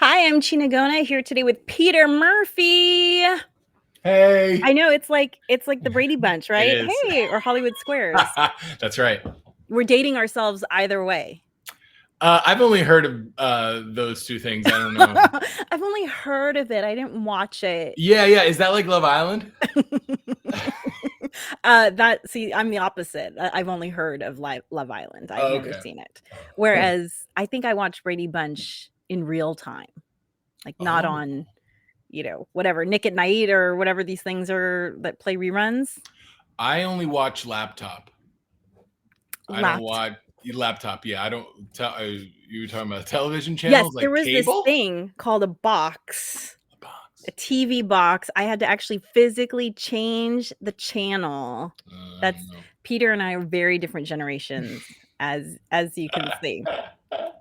Hi, I'm Chinagona here today with Peter Murphy. Hey. I know it's like the Brady Bunch, It right? is. Hey, or Hollywood Squares. That's right. We're dating ourselves either way. I've only heard of those two things. I don't know. I've only heard of it. I didn't watch it. Yeah, yeah. Is that like Love Island? I'm the opposite. I've only heard of Love Island. I've Oh, never okay. seen it. Whereas I think I watched Brady Bunch in real time, like not Oh, on, whatever Nick at Night or whatever these things are that play reruns. I only watch laptop. I don't Laptop. watch laptop. Yeah, I don't. You were talking about television Yes, channels there like was this cable? thing called a box, a Box. TV box. I had to actually physically change the channel. I That's don't know. Peter and I are very different generations, as you can see.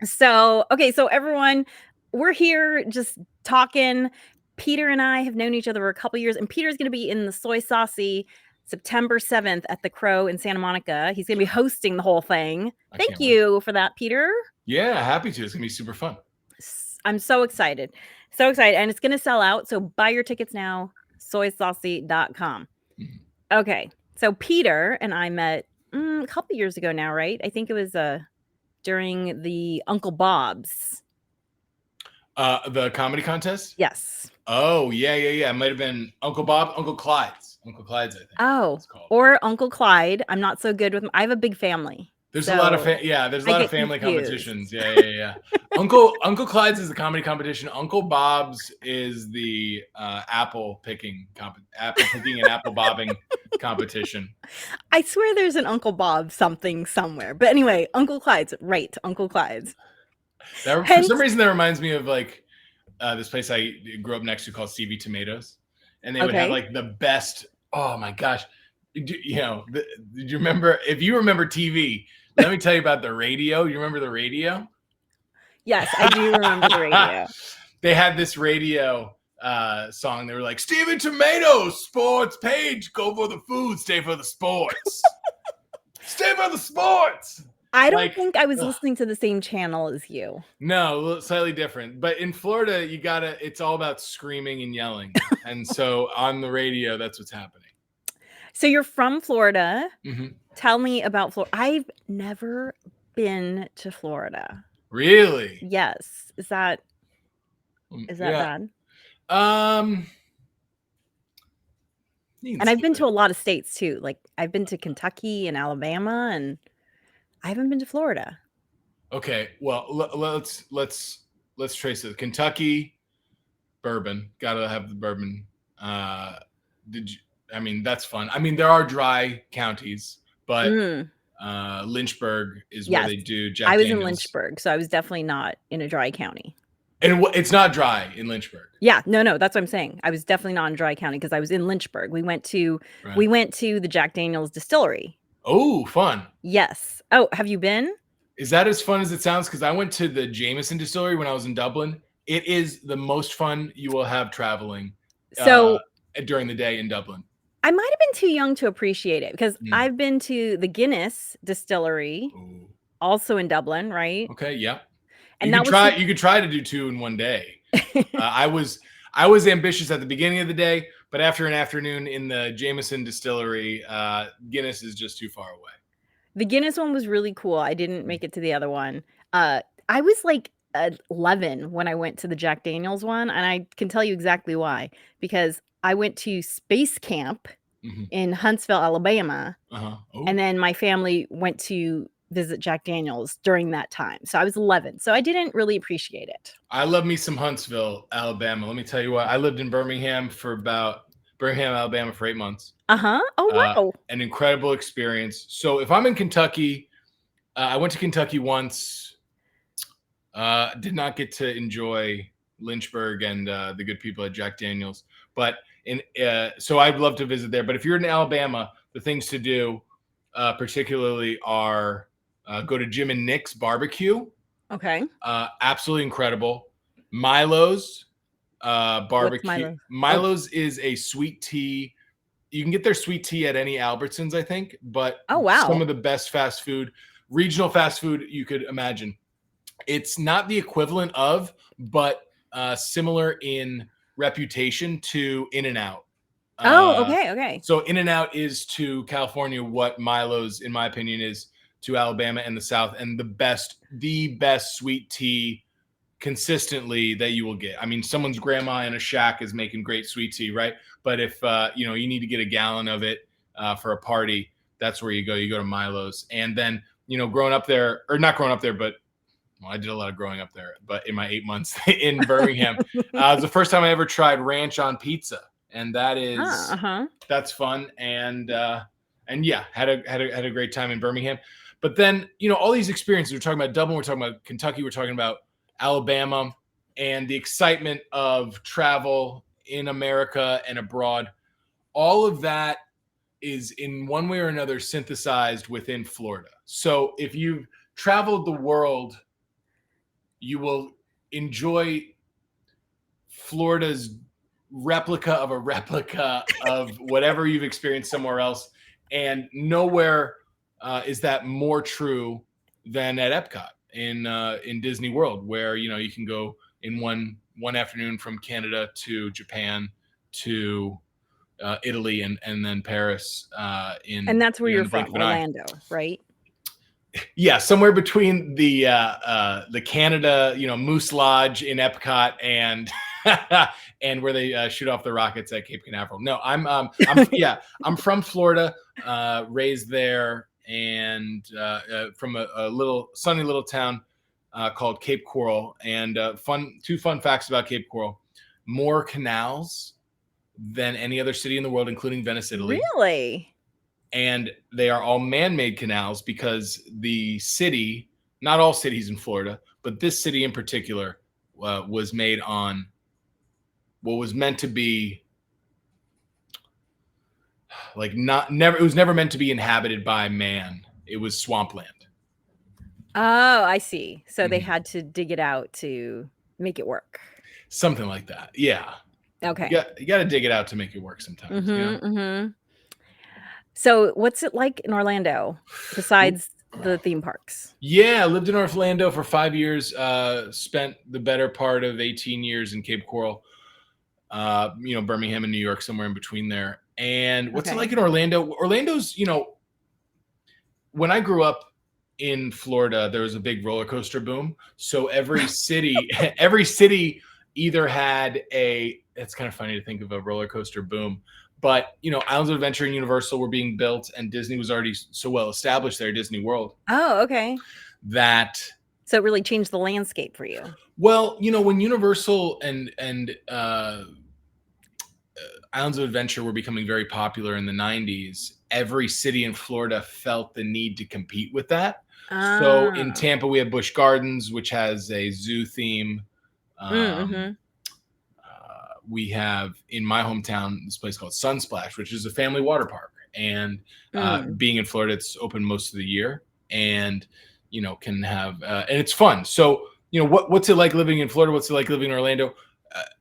So, okay, so everyone, we're here just talking. Peter and I have known each other for a couple years, and Peter's going to be in the Soy Saucey September 7th at the Crow in Santa Monica. He's going to be hosting the whole thing. I Thank can't wait. you for that, Peter. Yeah, happy to. It's gonna be super fun. I'm so excited. So excited. And it's going to sell out. So buy your tickets now, soysaucy.com. Mhm. Okay. So Peter and I met a couple years ago now, right? I think it was during the Uncle Bob's. The comedy contest? Yes. Oh, yeah. It might have been Uncle Bob, Uncle Clyde's. Uncle Clyde's, I think. Oh, It's called. or Uncle Clyde. I'm not so good with them. I have a big family. There's so a lot of there's a I lot of get family confused. competitions. Yeah. Uncle Clyde's is the comedy competition. Uncle Bob's is the apple picking and apple bobbing competition. I swear there's an Uncle Bob something somewhere. But anyway, Uncle Clyde's, right? Uncle Clyde's. For some reason, that reminds me of like this place I grew up next to called Stevie Tomatoes, and they would have like the best. Oh my gosh, did you remember? If you remember TV, let me tell you about the radio. You remember the radio? Yes, I do remember the radio. They had this radio song. They were like, Stevie Tomatoes, sports page, go for the food, stay for the sports. Stay for the sports. I don't think I was listening to the same channel as you. No, slightly different. But in Florida, it's all about screaming and yelling. And so on the radio, that's what's happening. So you're from Florida. Mm-hmm. Tell me about Florida. I've never been to Florida. Really? Yes. Is that bad? And I've been to a lot of states too. Like I've been to Kentucky and Alabama, and I haven't been to Florida. Okay, well let's trace it. Kentucky, bourbon. Gotta have the bourbon. That's fun. I mean, there are dry counties, but Lynchburg is where they do Jack Daniels. I was in Lynchburg, so I was definitely not in a dry county. And it's not dry in Lynchburg. Yeah, no, that's what I'm saying. I was definitely not in dry county because I was in Lynchburg. We went to the Jack Daniels distillery. Oh, fun. Yes. Oh, have you been? Is that as fun as it sounds? Because I went to the Jameson distillery when I was in Dublin. It is the most fun you will have traveling during the day in Dublin. I might have been too young to appreciate it because I've been to the Guinness distillery, also in Dublin, right? Okay, yeah. And you could try to do two in one day. I was ambitious at the beginning of the day, but after an afternoon in the Jameson distillery, Guinness is just too far away. The Guinness one was really cool. I didn't make it to the other one. I was like 11 when I went to the Jack Daniels one, and I can tell you exactly why. Because I went to space camp in Huntsville, Alabama, and then my family went to visit Jack Daniels during that time. So I was 11. So I didn't really appreciate it. I love me some Huntsville, Alabama. Let me tell you what. I lived in Birmingham, Alabama for 8 months. Oh, wow. An incredible experience. So if I'm in Kentucky, I went to Kentucky once. Did not get to enjoy Lynchburg and the good people at Jack Daniels. But so I'd love to visit there. But if you're in Alabama, the things to do particularly are go to Jim and Nick's barbecue. Okay. Absolutely incredible. Milo's barbecue. Milo's is a sweet tea. You can get their sweet tea at any Albertsons, I think. But some of the best regional fast food you could imagine. It's not the equivalent of, but similar in reputation to In-N-Out. Oh, okay. So In-N-Out is to California what Milo's, in my opinion, is to Alabama and the South, and the best sweet tea consistently that you will get. I mean, someone's grandma in a shack is making great sweet tea, right? But if you need to get a gallon of it for a party, that's where you go. You go to Milo's. And then, growing up there, or not growing up there, but I did a lot of growing up there, but in my 8 months in Birmingham, it was the first time I ever tried ranch on pizza. And that is, that's fun. And yeah, had a great time in Birmingham. But then, all these experiences, we're talking about Dublin, we're talking about Kentucky, we're talking about Alabama, and the excitement of travel in America and abroad. All of that is in one way or another synthesized within Florida. So if you've traveled the world, you will enjoy Florida's replica of a replica of whatever you've experienced somewhere else. And nowhere is that more true than at Epcot in Disney World, where you can go in one afternoon from Canada to Japan to Italy and then Paris. And that's where you're from, Orlando, right? Yeah, somewhere between the Canada, Moose Lodge in Epcot and and where they shoot off the rockets at Cape Canaveral. No, I'm from Florida, raised there, and from a sunny little town called Cape Coral. And two fun facts about Cape Coral: more canals than any other city in the world, including Venice, Italy. Really? And they are all man-made canals because the city, not all cities in Florida, but this city in particular, was made on what was meant to be it was never meant to be inhabited by man. It was swampland. Oh, I see. So they had to dig it out to make it work. Something like that. Yeah. Okay. You got to dig it out to make it work sometimes. So what's it like in Orlando besides the theme parks? Yeah, I lived in Orlando for 5 years, spent the better part of 18 years in Cape Coral, Birmingham and New York, somewhere in between there. And what's it like in Orlando? Orlando's, when I grew up in Florida, there was a big roller coaster boom. So every city either had it's kind of funny to think of a roller coaster boom. But, Islands of Adventure and Universal were being built, and Disney was already so well established there, Disney World. Oh, okay. So it really changed the landscape for you. Well, when Universal and Islands of Adventure were becoming very popular in the 90s, every city in Florida felt the need to compete with that. So in Tampa, we have Busch Gardens, which has a zoo theme. We have, in my hometown, this place called Sunsplash, which is a family water park. And being in Florida, it's open most of the year, and can have and it's fun. So what's it like living in Florida? What's it like living in Orlando?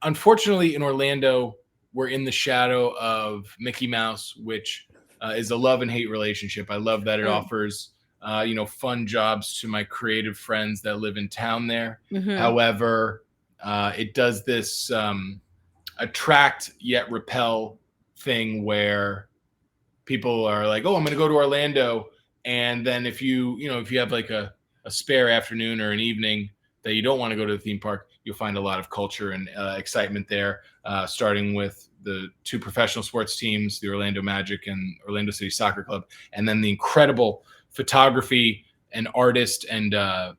Unfortunately, in Orlando, we're in the shadow of Mickey Mouse, which is a love and hate relationship. I love that it offers fun jobs to my creative friends that live in town there. However, it does this attract yet repel thing where people are like, oh, I'm going to go to Orlando. And then if you have like a spare afternoon or an evening that you don't want to go to the theme park, you'll find a lot of culture and excitement there, starting with the two professional sports teams, the Orlando Magic and Orlando City Soccer Club, and then the incredible photography and artist and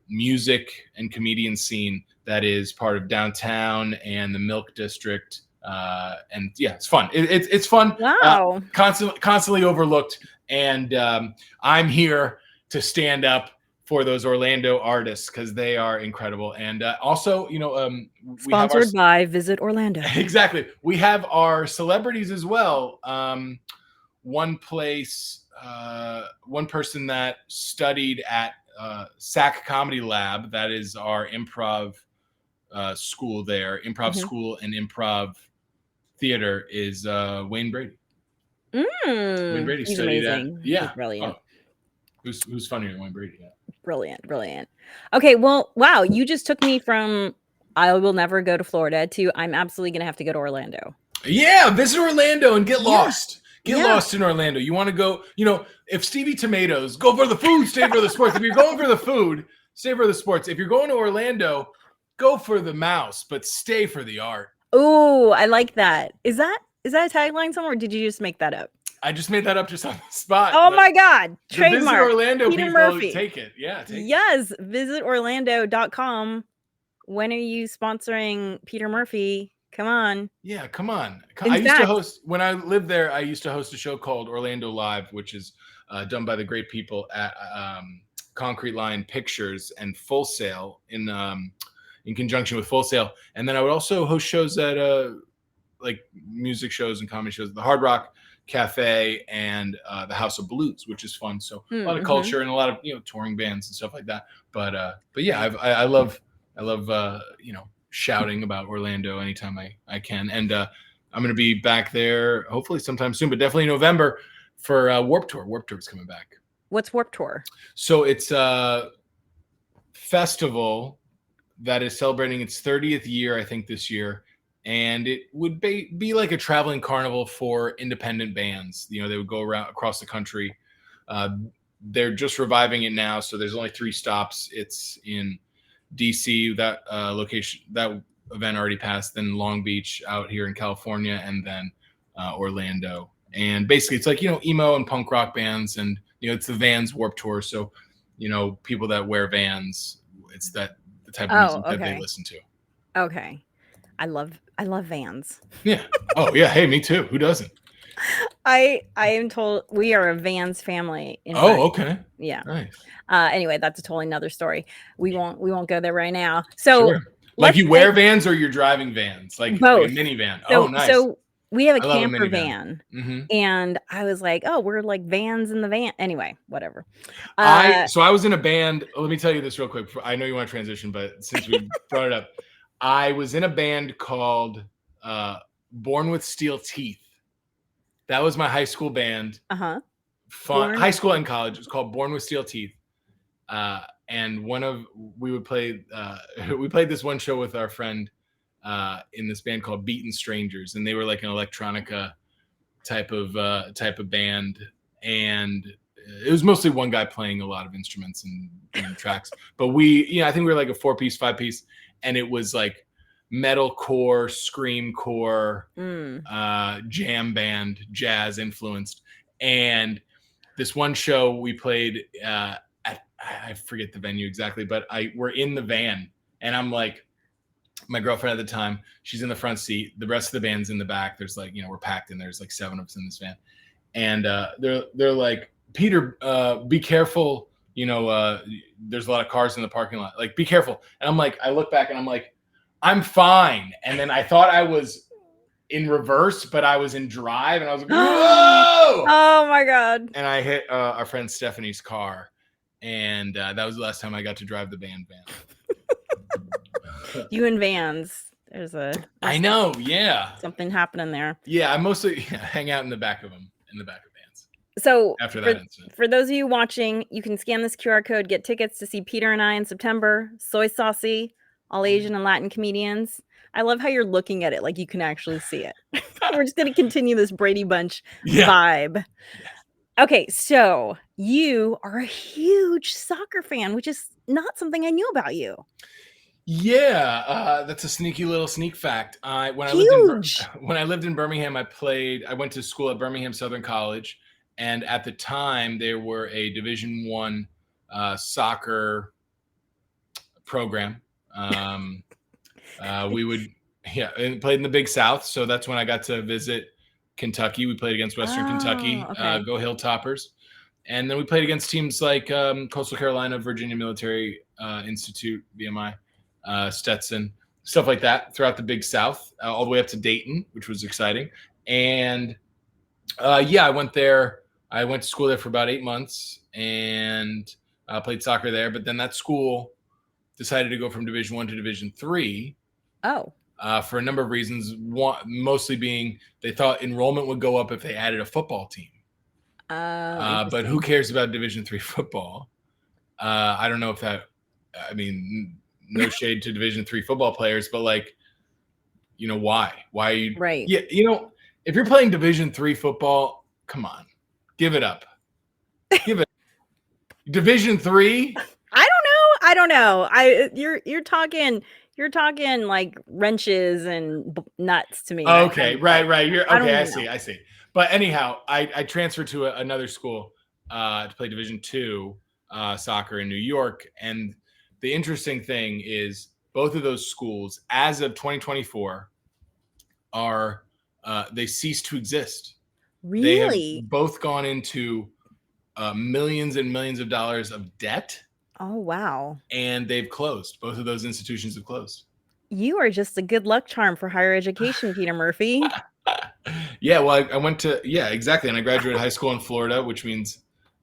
music and comedian scene that is part of downtown and the Milk District. And yeah, it's fun. It's fun. Wow. Constantly overlooked. And I'm here to stand up for those Orlando artists because they are incredible. And also, sponsored by Visit Orlando. Exactly. We have our celebrities as well. One person that studied at SAC Comedy Lab, that is our improv school there, school and improv theater, is Wayne Brady. Wayne Brady studied amazing. He's brilliant. Who's funnier than Wayne Brady? Yeah. Brilliant. Okay, well, wow, you just took me from I will never go to Florida too. I'm absolutely going to have to go to Orlando. Yeah, visit Orlando and get Yeah. lost. Get lost in Orlando. You want to go, if Stevie Tomatoes, go for the food, stay for the sports. If you're going for the food, stay for the sports. If you're going to Orlando, go for the mouse, but stay for the art. Oh, I like that. Is that a tagline somewhere, or did you just make that up? I just made that up just on the spot. Oh my God. Trademark. Visit Orlando Peter people Murphy. Take it. Yeah. Yes. Visit Orlando.com. When are you sponsoring Peter Murphy? Come on. Yeah, come on. I used to host, when I lived there, I used to host a show called Orlando Live, which is done by the great people at Concrete Line Pictures and Full Sail in conjunction with Full Sail. And then I would also host shows at like music shows and comedy shows, the Hard Rock Cafe and the House of Blues, which is fun. So a lot of culture and a lot of touring bands and stuff like that. But yeah, I love shouting about Orlando anytime I can, and I'm going to be back there hopefully sometime soon, but definitely November for Warped Tour. Warped Tour is coming back. What's Warped Tour? So it's a festival that is celebrating its 30th year, I think, this year. And it would be like a traveling carnival for independent bands. They would go around across the country. They're just reviving it now. So there's only 3 stops. It's in DC, that location, that event already passed. Then Long Beach out here in California, and then Orlando. And basically it's like, emo and punk rock bands, and it's the Vans Warped Tour. So, people that wear Vans, it's the type of music that they listen to. Okay. I love Vans. Yeah. Oh yeah. Hey, me too. Who doesn't? I am told we are a Vans family. Okay. Yeah. Nice. Anyway, that's a totally another story. We won't go there right now. So, like, you wear Vans or you're driving Vans, like both. a minivan. So, nice. So we have a camper van, mm-hmm. and I was like, oh, we're like Vans in the van. Anyway, whatever. So I was in a band. Let me tell you this real quick. I know you want to transition, but since we brought it up, I was in a band called Born with Steel Teeth. That was my high school band. Fun. High school and college. It was called Born with Steel Teeth. And we would play. We played this one show with our friend in this band called Beaten Strangers, and they were like an electronica type of band, and it was mostly one guy playing a lot of instruments and doing tracks. But I think we were like a 4-piece, 5-piece. And it was like metalcore, screamcore, jam band, jazz influenced. And this one show we played at, I forget the venue exactly, but we're in the van, and I'm like, my girlfriend at the time, she's in the front seat. The rest of the band's in the back. There's like, we're packed, and there's like 7 of us in this van. And they're like, Peter, be careful. There's a lot of cars in the parking lot. Like, be careful. And I'm like, I look back and I'm like, I'm fine. And then I thought I was in reverse, but I was in drive, and I was like, whoa! Oh my God. And I hit our friend Stephanie's car. And that was the last time I got to drive the band van. You and Vans. I know. Yeah. Something happening there. Yeah. I mostly hang out in the back of them, in the back of Vans. So after that incident, for those of you watching, you can scan this QR code, get tickets to see Peter and I in September. Soy Saucey, all Asian and Latin comedians. I love how you're looking at it like you can actually see it. We're just going to continue this Brady Bunch vibe. Yeah. Okay, so you are a huge soccer fan, which is not something I knew about you. Yeah, that's a sneaky little sneak fact. When I lived in Birmingham, I went to school at Birmingham Southern College. And at the time, there were a Division I soccer program. We played in the Big South. So that's when I got to visit Kentucky. We played against Western Kentucky, go Hilltoppers. And then we played against teams like Coastal Carolina, Virginia Military Institute, VMI, Stetson, stuff like that throughout the Big South, all the way up to Dayton, which was exciting. And I went there. I went to school there for about 8 months and played soccer there. But then that school decided to go from Division I to Division III. Oh. For a number of reasons. One, mostly being they thought enrollment would go up if they added a football team. But who cares about Division III football? I don't know if that. I mean, no shade to Division III football players, but like, why? Why are you? Right. Yeah, if you're playing Division III football, come on, give it up. Give it. Division III. I don't know. You're talking like wrenches and nuts to me. That kind Okay, of like, right. You're I don't okay. I even know. see. But anyhow, I transferred to another school to play Division II soccer in New York, and the interesting thing is both of those schools, as of 2024, are they cease to exist. They have Really? both gone into millions and millions of dollars of debt, Oh, wow. and they've closed. Both of those institutions have closed. You are just a good luck charm for higher education, Peter Murphy. Yeah, well, I went to exactly, and I graduated high school in Florida, which means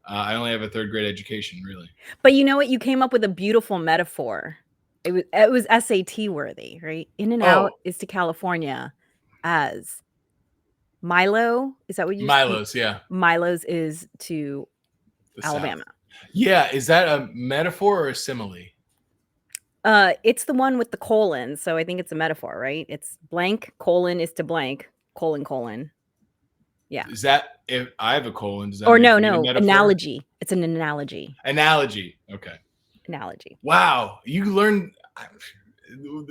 I only have a third grade education, really. But you know what? You came up with a beautiful metaphor. It was SAT worthy, right? In and out Oh, is to California as Milo. Is that what you? Milo's, yeah, Milo's is to the Alabama. South. Yeah, is that a metaphor or a simile? It's the one with the colon, so I think it's a metaphor, right? It's blank, colon is to blank, colon. Yeah. Is that if I have a colon? Does that Or make no, me a no, metaphor? analogy. It's an analogy. Analogy. Okay. Analogy. Wow, you learned.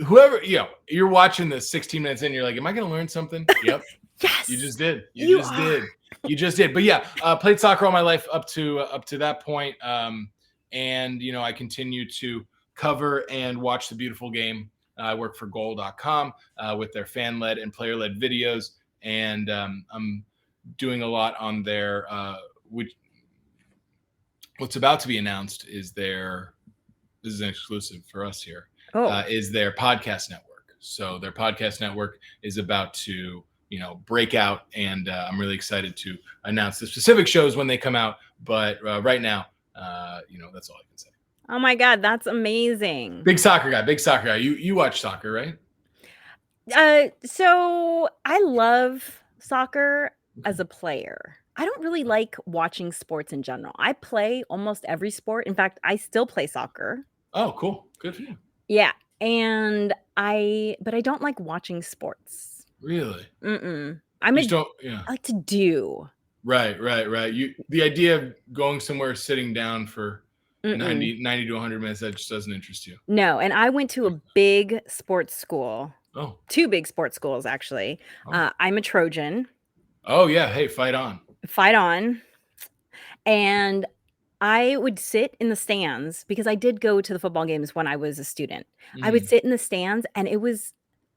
Whoever you're watching this 16 minutes in, you're like, am I going to learn something? Yep. Yes. You just did. You just are. did. You just did. But yeah, played soccer all my life up to that point. And I continue to cover and watch the beautiful game. I work for goal.com with their fan-led and player-led videos, and I'm doing a lot on their what's about to be announced is this is an exclusive for us here. Is their podcast network. So their podcast network is about to break out, and I'm really excited to announce the specific shows when they come out. But right now, that's all I can say. Oh my God, that's amazing. Big soccer guy. You watch soccer, right? So I love soccer as a player. I don't really like watching sports in general. I play almost every sport. In fact, I still play soccer. Oh, cool. Good for you. Yeah, but I don't like watching sports. Really? I like to do. Right. The idea of going somewhere sitting down for 90 to 100 minutes, that just doesn't interest you. No, and I went to a big sports school. Oh. 2 big sports schools, actually. Oh. I'm a Trojan. Oh, yeah. Hey, fight on. Fight on. And I would sit in the stands because I did go to the football games when I was a student. I would sit in the stands, and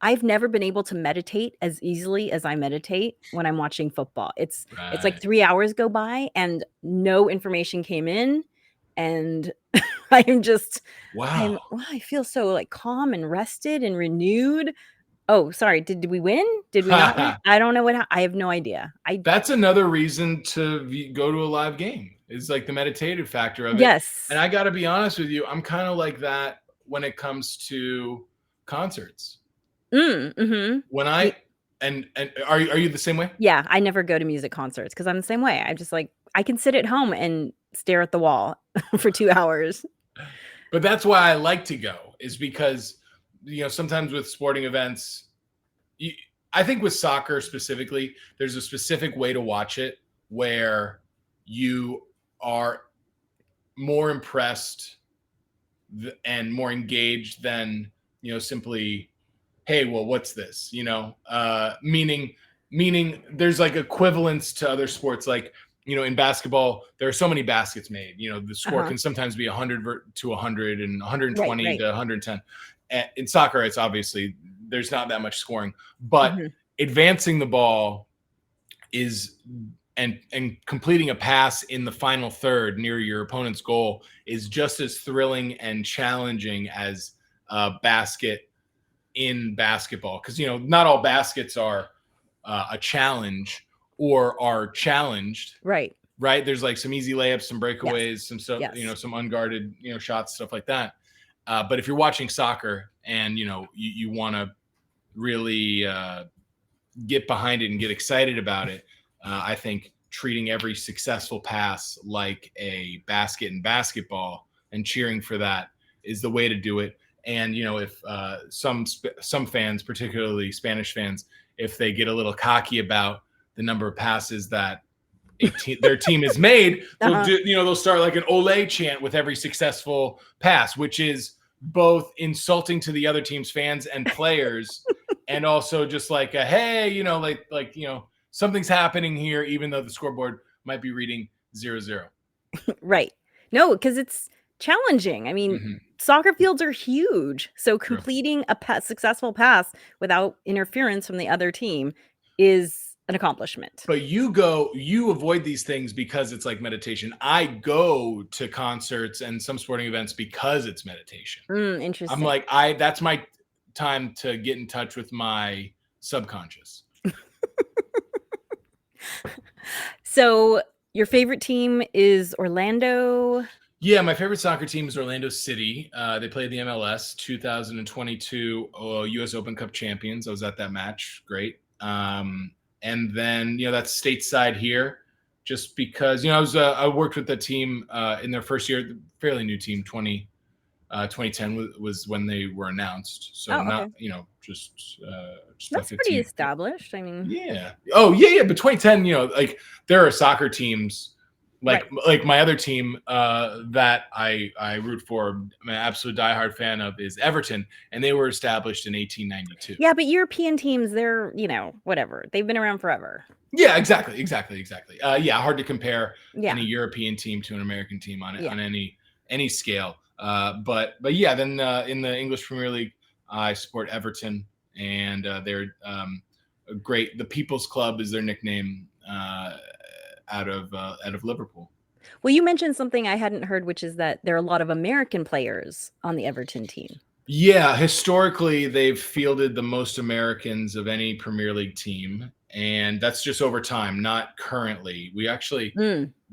I've never been able to meditate as easily as I meditate when I'm watching football. It's like 3 hours go by and no information came in, and I'm just wow. I feel so like calm and rested and renewed. Oh, sorry. Did we win? Did we not win? I don't know I have no idea. That's another reason to go to a live game. Is like the meditative factor of it. Yes. And I got to be honest with you, I'm kind of like that when it comes to concerts. Mm-hmm. When I and are you the same way? Yeah, I never go to music concerts because I'm the same way. I'm just like, I can sit at home and stare at the wall for 2 hours. But that's why I like to go, is because sometimes with sporting events, I think with soccer specifically, there's a specific way to watch it where you are more impressed and more engaged than simply, hey, well, what's this? Meaning there's like equivalence to other sports. Like in basketball, there are so many baskets made. The score can sometimes be 100 to 100 and 120 to 110. In soccer, it's obviously there's not that much scoring, but advancing the ball is and completing a pass in the final third near your opponent's goal is just as thrilling and challenging as a basket in basketball. Because not all baskets are a challenge or are challenged. Right. There's like some easy layups, some breakaways, some stuff, some unguarded shots, stuff like that. But if you're watching soccer and you want to really get behind it and get excited about it, I think treating every successful pass like a basket in basketball and cheering for that is the way to do it. And if some fans, particularly Spanish fans, if they get a little cocky about the number of passes that their team has made, they'll start like an ole chant with every successful pass, which is both insulting to the other team's fans and players, and also just like a hey, something's happening here, even though the scoreboard might be reading 0-0. Right. No, because it's challenging. I mean, soccer fields are huge. So completing a successful pass without interference from the other team is an accomplishment. But you avoid these things because it's like meditation. I go to concerts and some sporting events because it's meditation. Interesting. I'm like, that's my time to get in touch with my subconscious. So your favorite team is Orlando? Yeah, my favorite soccer team is Orlando City. They played the MLS 2022 U.S. Open Cup champions. I was at that match. Great. And then, that's stateside here just because, I worked with the team in their first year, fairly new team, 2010 was when they were announced. So not, just that's pretty established. I mean, yeah. Oh, yeah. But 2010, like there are soccer teams like my other team that I root for, I'm an absolute diehard fan of, is Everton, and they were established in 1892. Yeah, but European teams, they're, whatever. They've been around forever. Yeah, exactly. Hard to compare any European team to an American team on any scale. But yeah, then in the English Premier League, I support Everton, and they're great. The People's Club is their nickname. Out of Liverpool. Well, you mentioned something I hadn't heard, which is that there are a lot of American players on the Everton team. Yeah, historically, they've fielded the most Americans of any Premier League team, and that's just over time, not currently. We actually,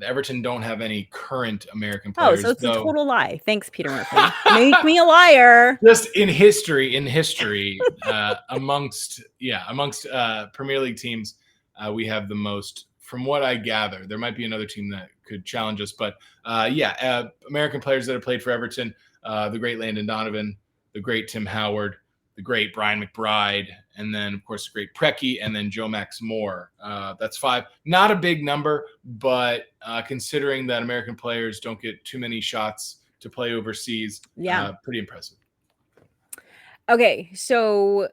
Everton don't have any current American players. Oh, so it's a total lie. Thanks, Peter Murphy. Make me a liar. Just in history, amongst Premier League teams, we have the most. From what I gather, there might be another team that could challenge us, but American players that have played for Everton, the great Landon Donovan, the great Tim Howard, the great Brian McBride, and then of course the great Preki, and then Joe Max Moore. That's 5. Not a big number, but considering that American players don't get too many shots to play overseas, pretty impressive. Okay, so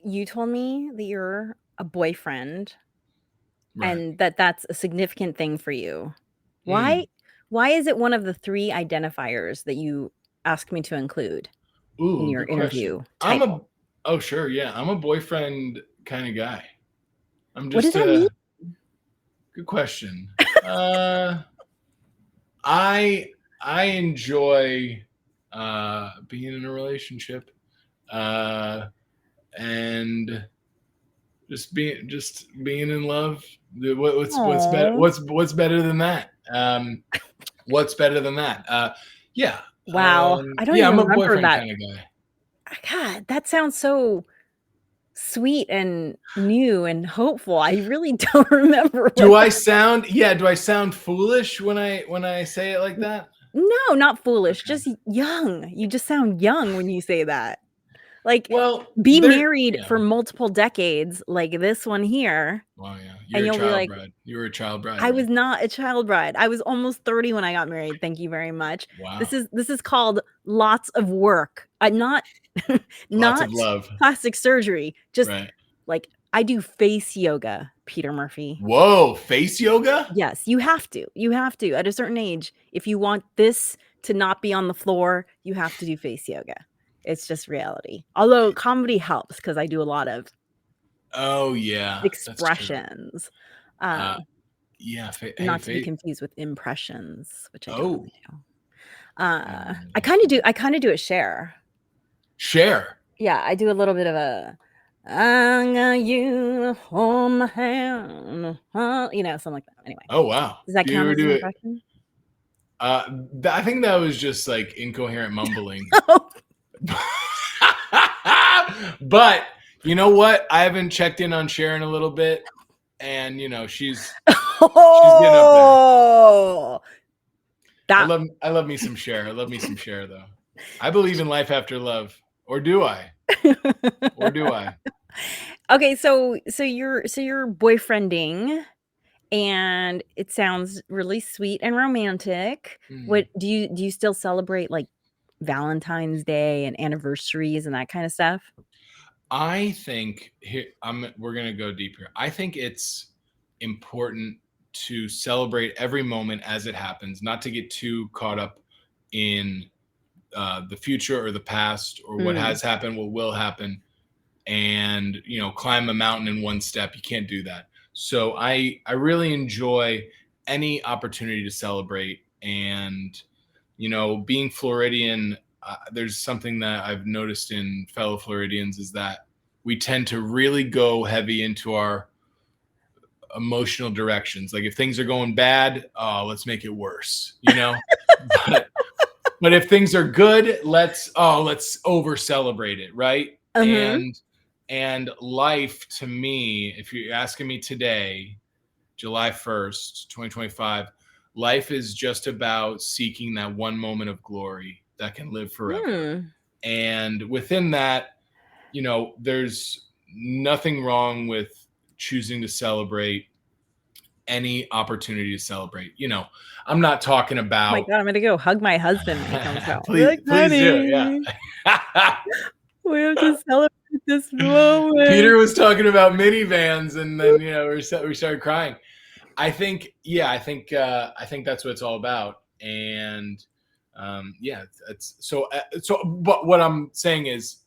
you told me that you're a boyfriend. Right. And that's a significant thing for you. Why is it one of the 3 identifiers that you asked me to include in your interview title? Sure, yeah. I'm a boyfriend kind of guy. I'm just what does that mean? Good question. I enjoy being in a relationship and just being in love. What's better? What's better than that? What's better than that? Yeah. Wow. I don't even remember I'm a boyfriend that kind of guy. God, that sounds so sweet and new and hopeful. I really don't remember. Do I sound foolish when I say it like that? No, not foolish. Okay. Just young. You just sound young when you say that. Like, be married for multiple decades, like this one here. Wow, yeah. You're a child bride. You were a child bride. I was not a child bride. I was almost 30 when I got married. Thank you very much. Wow. This is called lots of work. Not lots of love. Plastic surgery. Just like I do face yoga, Peter Murphy. Whoa, face yoga? Yes, you have to. You have to at a certain age. If you want this to not be on the floor, you have to do face yoga. It's just reality. Although comedy helps because I do a lot of expressions. Not to be confused with impressions, which I don't really do. I kind of do it share. Share? Yeah, I do a little bit of a I'm gonna you hold my hand, something like that. Anyway. Oh wow. Does that count as an impression? I think that was just like incoherent mumbling. But you know what? I haven't checked in on Sharon a little bit, and she's getting up there. I love me some Cher. I love me some Cher though. I believe in life after love. Or do I? Or do I? Okay, so you're boyfriending, and it sounds really sweet and romantic. Mm. What do you still celebrate, like, Valentine's Day and anniversaries and that kinda stuff? I think here we're gonna go deep here. I think it's important to celebrate every moment as it happens, not to get too caught up in the future or the past or what Mm, has happened, what will happen, and climb a mountain in one step. You can't do that. So I really enjoy any opportunity to celebrate, and being Floridian, there's something that I've noticed in fellow Floridians is that we tend to really go heavy into our emotional directions. Like if things are going bad, oh, let's make it worse, but if things are good, let's over celebrate it, right? mhm. And life to me, if you're asking me today, July 1st, 2025, life is just about seeking that one moment of glory that can live forever. Hmm. And within that, there's nothing wrong with choosing to celebrate any opportunity to celebrate. I'm not talking Oh my about god, I'm gonna go hug my husband when he comes home. I'll be please, like, please do it. Yeah. "Honey, we have to celebrate this moment." Peter was talking about minivans, and then we started crying. I think that's what it's all about. And yeah, it's so. But what I'm saying is,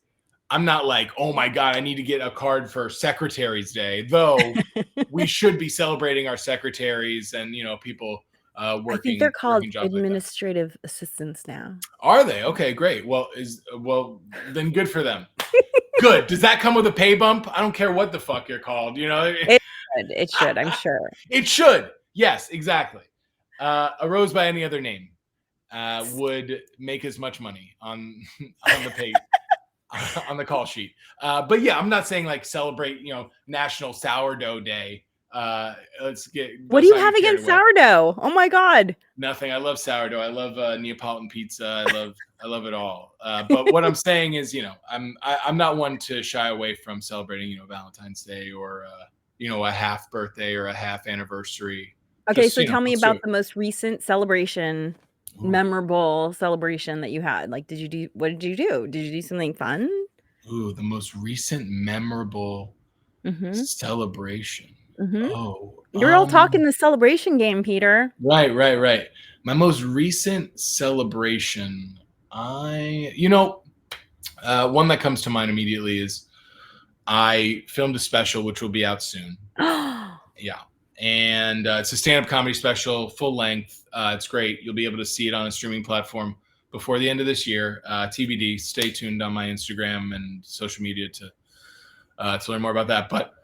I'm not like, oh my god, I need to get a card for Secretary's Day. Though we should be celebrating our secretaries and people I think they're called working jobs like that. administrative assistants now. Are they? Okay, great. Well, then good for them. Good. Does that come with a pay bump? I don't care what the fuck you're called. It should, I'm sure. It should. Yes, exactly. A rose by any other name would make as much money on on the pay on the call sheet. But yeah, I'm not saying like celebrate, National Sourdough Day. Let's What do not you get have carried against away. sourdough? Oh my god. Nothing. I love sourdough. I love Neapolitan pizza. I love it all. But what I'm saying is, I'm not one to shy away from celebrating, Valentine's Day or a half birthday or a half anniversary. Okay, Just so tell me let's do about it. the most recent celebration, Ooh, memorable celebration that you had. Like, what did you do? Did you do something fun? the most recent memorable Mhm, celebration. mhm. Oh, You're all talking the celebration game, Peter. right. My most recent celebration, one that comes to mind immediately is I filmed a special which will be out soon. Yeah. And it's a stand-up comedy special, full length. It's great. You'll be able to see it on a streaming platform before the end of this year. TBD. Stay tuned on my Instagram and social media to learn more about that. But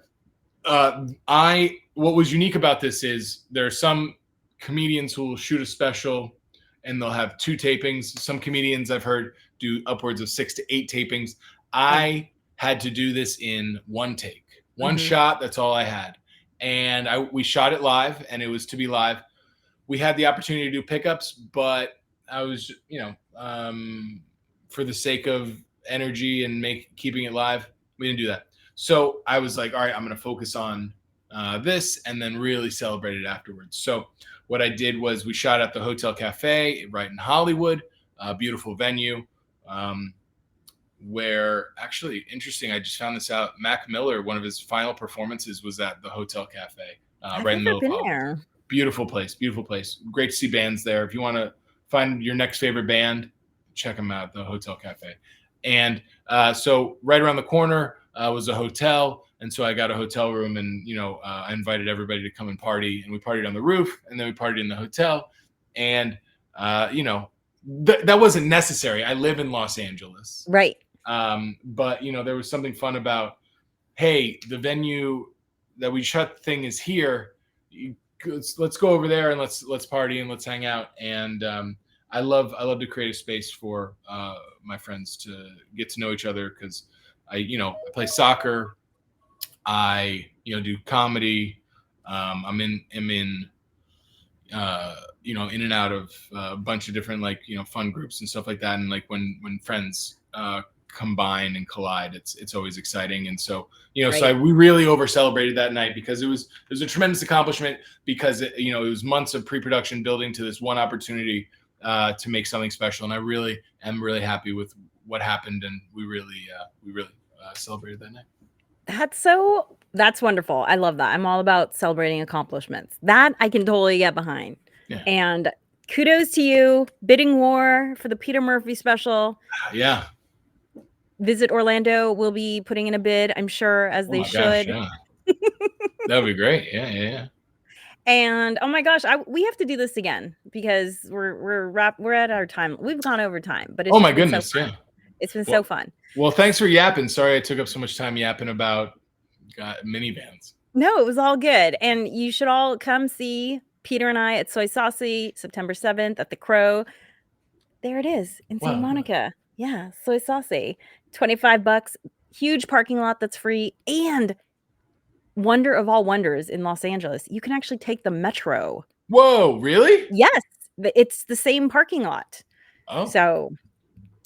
what was unique about this is there are some comedians who will shoot a special and they'll have two tapings. Some comedians I've heard do upwards of 6 to 8 tapings. Oh, I had to do this in one take, one mhm. shot. That's all I had, and we shot it live, and it was to be live. We had the opportunity to do pickups, but I was, for the sake of energy and keeping it live, we didn't do that. So I was like, all right, I'm going to focus on this and then really celebrate it afterwards. So what I did was we shot at the Hotel Cafe right in Hollywood, a beautiful venue. Where actually interesting, I just found this out. Mac Miller, one of his final performances was at the Hotel Cafe, I've right in the never middle of been Hollywood. there. Beautiful place, beautiful place. Great to see bands there. If you want to find your next favorite band, check them out, the Hotel Cafe. And so right around the corner was a hotel, and so I got a hotel room, and I invited everybody to come and party, and we partied on the roof, and then we partied in the hotel, and that wasn't necessary. I live in Los Angeles, Right. but there was something fun about, hey, the venue that we shot the thing is here. Let's go over there and let's party and let's hang out. And I love to create a space for my friends to get to know each other because I play soccer. I do comedy. I'm in in and out of a bunch of different fun groups and stuff like that. And like when friends combine and collide, it's always exciting. And so Right. we really over celebrated that night because it was a tremendous accomplishment because it was months of pre-production building to this one opportunity to make something special. And I really am really happy with what happened, and we really celebrated that night. That's wonderful. I love that. I'm all about celebrating accomplishments. That I can totally get behind. Yeah. And kudos to you. Bidding war for the Peter Murphy special. Yeah. Visit Orlando. We'll be putting in a bid, I'm sure, as they should. Gosh, yeah. That would be great. Yeah. And oh my gosh, we have to do this again because we're at our time. We've gone over time, but it's oh my goodness, so yeah. It's been so fun. Well, thanks for yapping. Sorry I took up so much time yapping about minivans. No, it was all good. And you should all come see Peter and I at Soy Saucey, September 7th at the Crow. There it is in St. Monica. Yeah, Soy Saucey. $25, huge parking lot that's free, and wonder of all wonders in Los Angeles, you can actually take the metro. Whoa, really? Yes, it's the same parking lot. Oh. So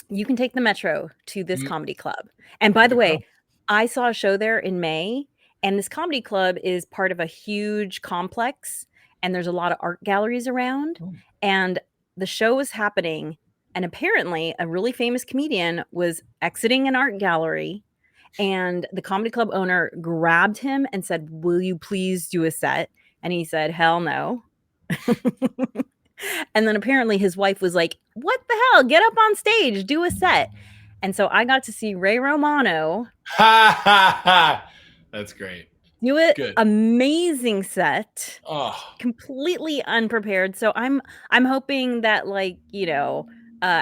you can take the metro to this comedy club. And by the way, I saw a show there in May, and this comedy club is part of a huge complex, and there's a lot of art galleries around. Oh. And the show was happening, and apparently a really famous comedian was exiting an art gallery, and the comedy club owner grabbed him and said, "Will you please do a set?" And he said, "Hell no." And then apparently his wife was like, "What the hell? Get up on stage, do a set." And so I got to see Ray Romano. That's great. Do it. Good. Amazing set. Oh. Completely unprepared. So I'm hoping that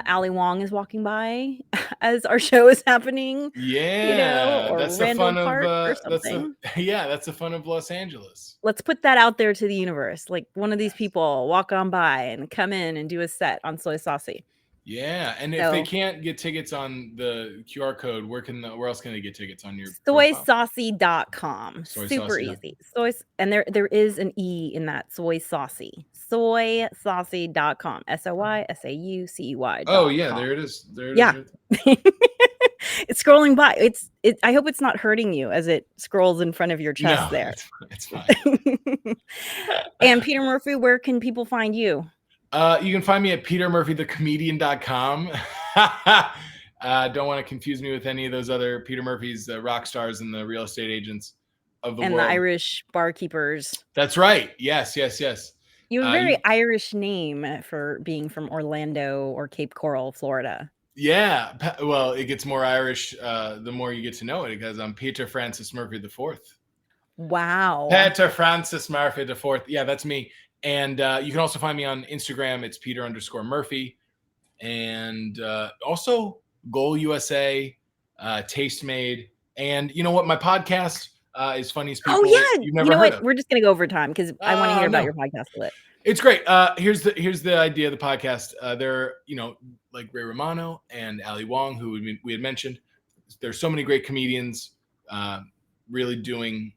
Ali Wong is walking by as our show is happening. Yeah, or that's Randall the fun Park of or something. that's the fun of Los Angeles. Let's put that out there to the universe. Like one of these people walk on by and come in and do a set on Soy Saucey. Yeah, and if they can't get tickets on the QR code, where else can they get tickets on your soysaucey.com? Super easy. And there is an E in that, Soy Saucey. soysaucey.com. SOYSAUCEY. Oh yeah, there it is. It's scrolling by. I hope it's not hurting you as it scrolls in front of your chest there. It's fine. And Peter Murphy, where can people find you? You can find me at petermurphythecomedian.com. Don't want to confuse me with any of those other Peter Murphys, the rock stars and the real estate agents of the world. And the Irish barkeepers. That's right. Yes. You have a very Irish name for being from Orlando or Cape Coral, Florida. Yeah. Well, it gets more Irish the more you get to know it, because I'm Peter Francis Murphy IV. Wow. Peter Francis Murphy IV. Yeah, that's me. And you can also find me on Instagram. It's Peter_Murphy. And also Goal USA, Taste Made. And you know what? My podcast is Funniest People. Oh, yeah. You've never heard of. We're just going to go over time because I want to hear about your podcast a bit. It's great. Here's the idea of the podcast. They're, like Ray Romano and Ali Wong, who we had mentioned. There's so many great comedians really doing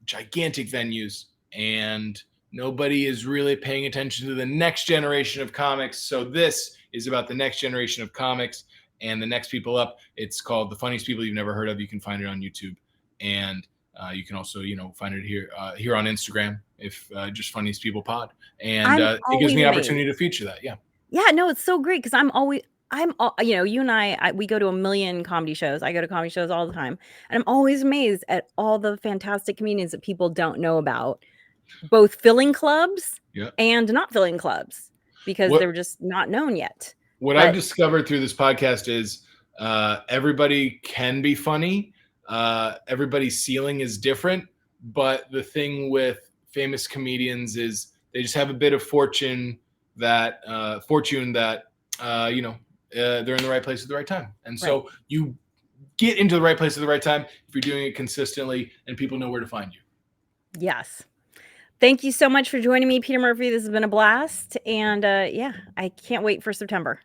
gigantic venues, and nobody is really paying attention to the next generation of comics. So this is about the next generation of comics and the next people up. It's called The Funniest People You've Never Heard Of. You can find it on YouTube. And you can also, find it here on Instagram, if just Funniest People Pod. And it gives me an opportunity to feature that. Yeah. Yeah, no, it's so great because you and I, we go to a million comedy shows. I go to comedy shows all the time. And I'm always amazed at all the fantastic comedians that people don't know about, both filling clubs and not filling clubs, because they're just not known yet. What I've discovered through this podcast is everybody can be funny. Everybody's ceiling is different. But the thing with famous comedians is they just have a bit of fortune that they're in the right place at the right time. And so you get into the right place at the right time if you're doing it consistently and people know where to find you. Yes. Thank you so much for joining me, Peter Murphy. This has been a blast. And I can't wait for September.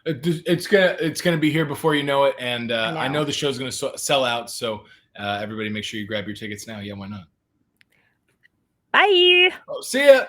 It's gonna be here before you know it. And I know the show's going to sell out. So everybody make sure you grab your tickets now. Yeah, why not? Bye. Oh, see ya.